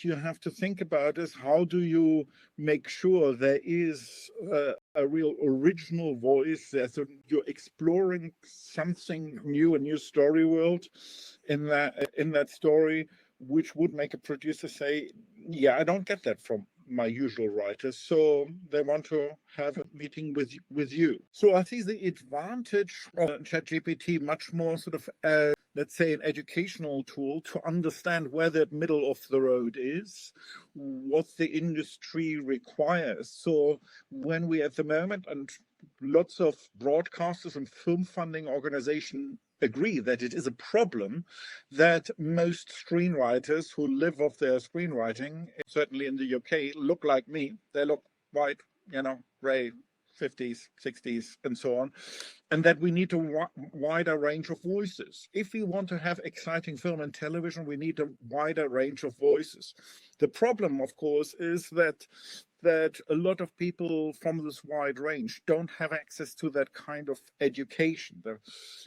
you have to think about is how do you make sure there is a real original voice. You're exploring something new, a new story world in that story, which would make a producer say, "Yeah, I don't get that from my usual writers, so they want to have a meeting with you." So I see the advantage of ChatGPT much more sort of as, let's say, an educational tool to understand where that middle of the road is, what the industry requires. So when we at the moment, and lots of broadcasters and film funding organizations agree that it is a problem that most screenwriters who live off their screenwriting, certainly in the UK, look like me. They look white, gray, 50s, 60s, and so on, and that we need a wider range of voices. If we want to have exciting film and television, we need a wider range of voices. The problem, of course, is that a lot of people from this wide range don't have access to that kind of education.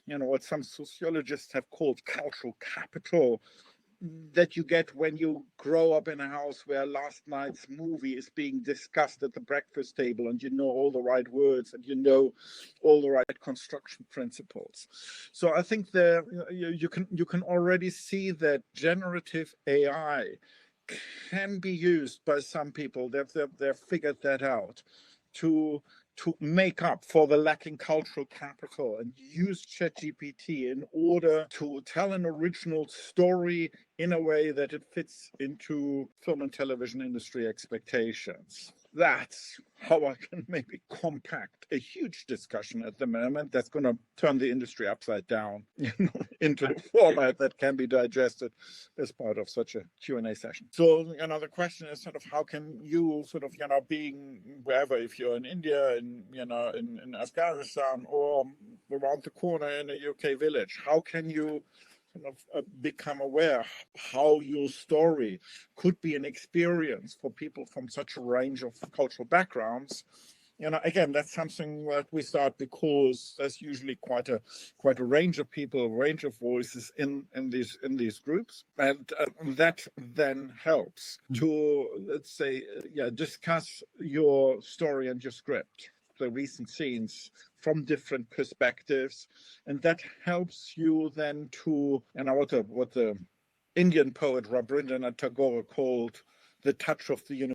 What some sociologists have called cultural capital, that you get when you grow up in a house where last night's movie is being discussed at the breakfast table, and you know all the right words and you know all the right construction principles. So I think you can already see that generative AI can be used by some people. They've figured that out to make up for the lacking cultural capital and use ChatGPT in order to tell an original story in a way that it fits into film and television industry expectations. That's how I can maybe compact a huge discussion at the moment that's going to turn the industry upside down, into a format that can be digested as part of such a Q&A session. So, the question is sort of how can you sort of, being wherever, if you're in India, in Afghanistan, or around the corner in a UK village, how can you become aware how your story could be an experience for people from such a range of cultural backgrounds? Again, that's something that we start because there's usually quite a range of people, a range of voices in these groups, and that then helps to, let's say, discuss your story and your script, the recent scenes from different perspectives, and that helps you then to, what the Indian poet Rabindranath Tagore called the touch of the